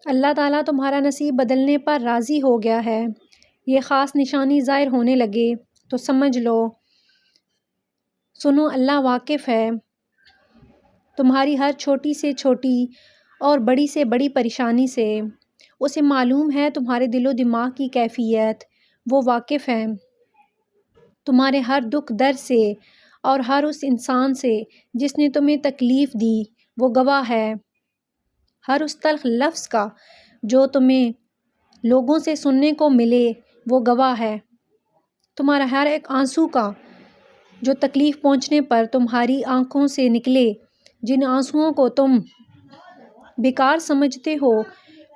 اللہ تعالیٰ تمہارا نصیب بدلنے پر راضی ہو گیا ہے۔ یہ خاص نشانی ظاہر ہونے لگے تو سمجھ لو، سنو اللہ واقف ہے تمہاری ہر چھوٹی سے چھوٹی اور بڑی سے بڑی پریشانی سے۔ اسے معلوم ہے تمہارے دل و دماغ کی کیفیت، وہ واقف ہے تمہارے ہر دکھ درد سے، اور ہر اس انسان سے جس نے تمہیں تکلیف دی وہ گواہ ہے، ہر اس تلخ لفظ کا جو تمہیں لوگوں سے سننے کو ملے وہ گواہ ہے، تمہارا ہر ایک آنسو کا جو تکلیف پہنچنے پر تمہاری آنکھوں سے نکلے، جن آنسوؤں کو تم بیکار سمجھتے ہو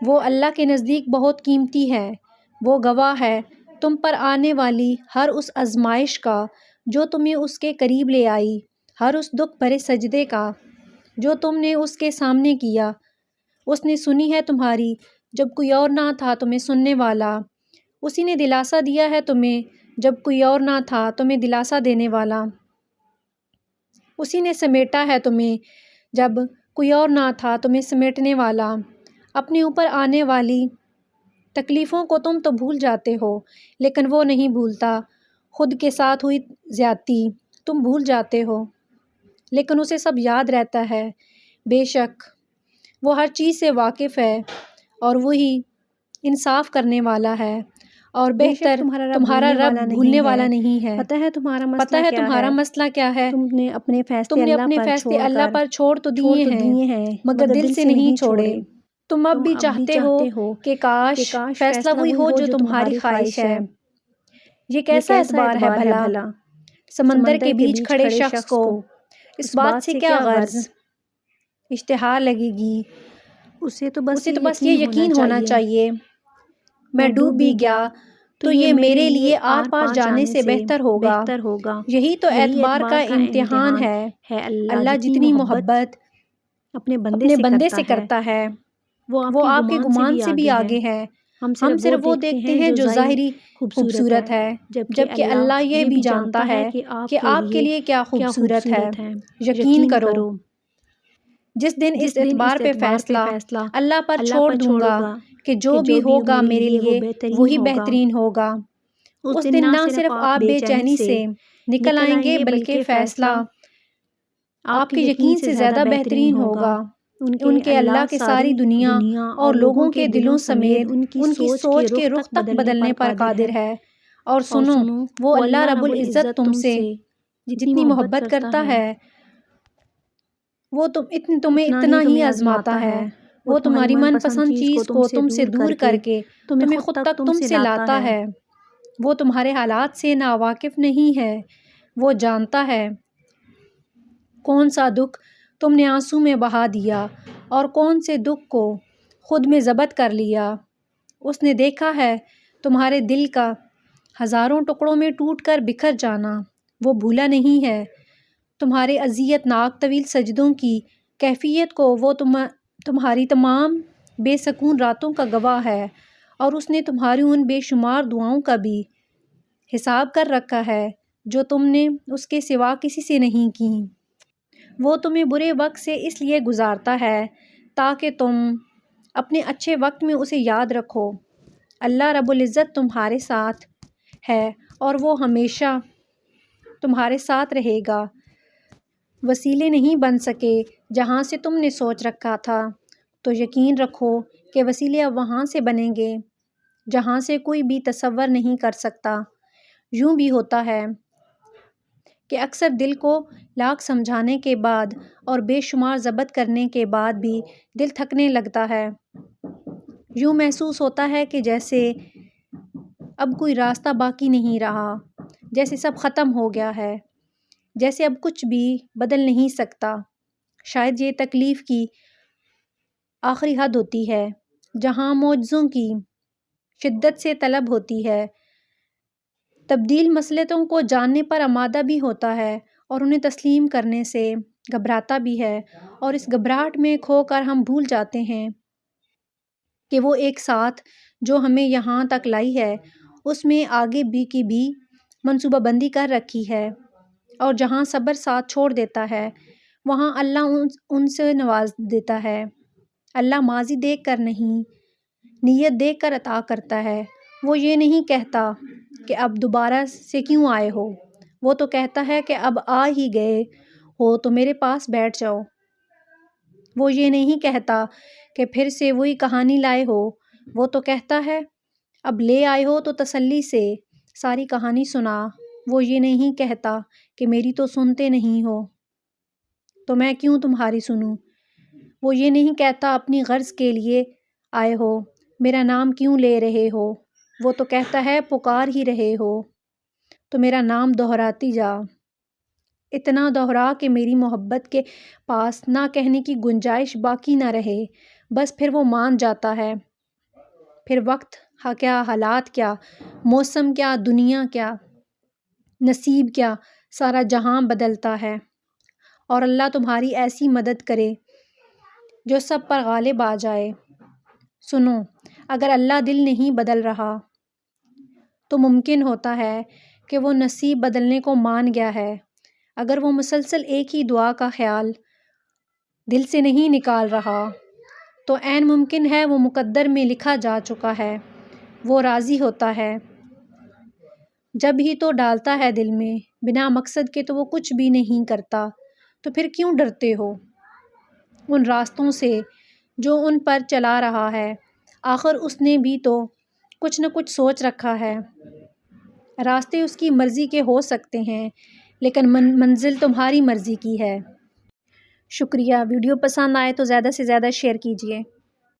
وہ اللہ کے نزدیک بہت قیمتی ہے، وہ گواہ ہے تم پر آنے والی ہر اس آزمائش کا جو تمہیں اس کے قریب لے آئی، ہر اس دکھ بھرے سجدے کا جو تم نے اس کے سامنے کیا۔ اس نے سنی ہے تمہاری جب کوئی اور نہ تھا تمہیں سننے والا، اسی نے دلاسا دیا ہے تمہیں جب کوئی اور نہ تھا تمہیں دلاسا دینے والا، اسی نے سمیٹا ہے تمہیں جب کوئی اور نہ تھا تمہیں سمیٹنے والا۔ اپنے اوپر آنے والی تکلیفوں کو تم تو بھول جاتے ہو لیکن وہ نہیں بھولتا، خود کے ساتھ ہوئی زیادتی تم بھول جاتے ہو لیکن اسے سب یاد رہتا ہے۔ بے شک وہ ہر چیز سے واقف ہے اور وہی انصاف کرنے والا ہے اور بہتر، تمہارا رب بھولنے والا نہیں ہے۔ پتہ ہے تمہارا مسئلہ کیا ہے؟ تم نے اپنے فیصلے اللہ پر چھوڑ تو دیے ہیں مگر دل سے نہیں چھوڑے۔ تم اب بھی چاہتے ہو کہ کاش فیصلہ وہی ہو جو تمہاری خواہش ہے۔ یہ کیسا اعتبار ہے بھلا سمندر کے بیچ کھڑے شخص کو اس بات سے کیا غرض اشتہار لگے گی، اسے تو بس یہ یقین ہونا چاہیے میں ڈوب بھی گیا تو یہ میرے لیے آر پار جانے سے بہتر ہوگا۔ یہی تو اعتبار کا امتحان ہے۔ اللہ جتنی محبت اپنے بندے سے کرتا ہے وہ آپ کے گمان سے بھی آگے ہے۔ ہم صرف وہ دیکھتے ہیں جو ظاہری خوبصورت ہے، جبکہ اللہ یہ بھی جانتا ہے کہ آپ کے لیے کیا خوبصورت ہے۔ یقین کرو جس دن اس اعتبار پہ فیصلہ اللہ پر چھوڑ دوں گا کہ جو بھی ہوگا میرے لیے وہی بہترین ہوگا، اس دن نہ صرف آپ بے چینی سے نکل آئیں گے بلکہ فیصلہ آپ کے یقین سے زیادہ بہترین ہوگا۔ ان کے اللہ کے ساری دنیا اور لوگوں کے دلوں سمیت ان کی سوچ کے رخ تک بدلنے پر قادر ہے۔ اور سنو وہ اللہ رب العزت تم سے جتنی محبت کرتا ہے وہ تمہیں اتنا ہی آزماتا ہے، وہ تمہاری من پسند چیز کو تم سے دور کر کے تمہیں خود تک تم سے لاتا ہے۔ وہ تمہارے حالات سے ناواقف نہیں ہے، وہ جانتا ہے کون سا دکھ تم نے آنسو میں بہا دیا اور کون سے دکھ کو خود میں ضبط کر لیا۔ اس نے دیکھا ہے تمہارے دل کا ہزاروں ٹکڑوں میں ٹوٹ کر بکھر جانا، وہ بھولا نہیں ہے تمہارے اذیت ناک طویل سجدوں کی کیفیت کو، وہ تمہاری تمام بے سکون راتوں کا گواہ ہے، اور اس نے تمہاری ان بے شمار دعاؤں کا بھی حساب کر رکھا ہے جو تم نے اس کے سوا کسی سے نہیں کی۔ وہ تمہیں برے وقت سے اس لیے گزارتا ہے تاکہ تم اپنے اچھے وقت میں اسے یاد رکھو۔ اللہ رب العزت تمہارے ساتھ ہے اور وہ ہمیشہ تمہارے ساتھ رہے گا۔ وسیلے نہیں بن سکے جہاں سے تم نے سوچ رکھا تھا تو یقین رکھو کہ وسیلے اب وہاں سے بنیں گے جہاں سے کوئی بھی تصور نہیں کر سکتا۔ یوں بھی ہوتا ہے کہ اکثر دل کو لاکھ سمجھانے کے بعد اور بے شمار ضبط کرنے کے بعد بھی دل تھکنے لگتا ہے، یوں محسوس ہوتا ہے کہ جیسے اب کوئی راستہ باقی نہیں رہا، جیسے سب ختم ہو گیا ہے، جیسے اب کچھ بھی بدل نہیں سکتا۔ شاید یہ تکلیف کی آخری حد ہوتی ہے جہاں معجزوں کی شدت سے طلب ہوتی ہے، تبدیل مصلحتوں کو جاننے پر آمادہ بھی ہوتا ہے اور انہیں تسلیم کرنے سے گھبراتا بھی ہے، اور اس گھبراہٹ میں کھو کر ہم بھول جاتے ہیں کہ وہ ایک ساتھ جو ہمیں یہاں تک لائی ہے اس میں آگے کی بھی منصوبہ بندی کر رکھی ہے، اور جہاں صبر ساتھ چھوڑ دیتا ہے وہاں اللہ ان سے نواز دیتا ہے۔ اللہ ماضی دیکھ کر نہیں، نیت دیکھ کر عطا کرتا ہے۔ وہ یہ نہیں کہتا کہ اب دوبارہ سے کیوں آئے ہو، وہ تو کہتا ہے کہ اب آ ہی گئے ہو تو میرے پاس بیٹھ جاؤ۔ وہ یہ نہیں کہتا کہ پھر سے وہی کہانی لائے ہو، وہ تو کہتا ہے اب لے آئے ہو تو تسلی سے ساری کہانی سنا۔ وہ یہ نہیں کہتا کہ میری تو سنتے نہیں ہو تو میں کیوں تمہاری سنوں۔ وہ یہ نہیں کہتا اپنی غرض کے لیے آئے ہو، میرا نام کیوں لے رہے ہو، وہ تو کہتا ہے پکار ہی رہے ہو تو میرا نام دہراتی جا، اتنا دہرا کہ میری محبت کے پاس نہ کہنے کی گنجائش باقی نہ رہے، بس پھر وہ مان جاتا ہے۔ پھر وقت کیا، حالات کیا، موسم کیا، دنیا کیا، نصیب کیا، سارا جہاں بدلتا ہے، اور اللہ تمہاری ایسی مدد کرے جو سب پر غالب آ جائے۔ سنو، اگر اللہ دل نہیں بدل رہا تو ممکن ہوتا ہے کہ وہ نصیب بدلنے کو مان گیا ہے۔ اگر وہ مسلسل ایک ہی دعا کا خیال دل سے نہیں نکال رہا تو عین ممکن ہے وہ مقدر میں لکھا جا چکا ہے۔ وہ راضی ہوتا ہے جب ہی تو ڈالتا ہے دل میں، بنا مقصد کے تو وہ کچھ بھی نہیں کرتا۔ تو پھر کیوں ڈرتے ہو ان راستوں سے جو ان پر چلا رہا ہے؟ آخر اس نے بھی تو کچھ نہ کچھ سوچ رکھا ہے۔ راستے اس کی مرضی کے ہو سکتے ہیں لیکن منزل تمہاری مرضی کی ہے۔ شکریہ۔ ویڈیو پسند آئے تو زیادہ سے زیادہ شیئر کیجیے۔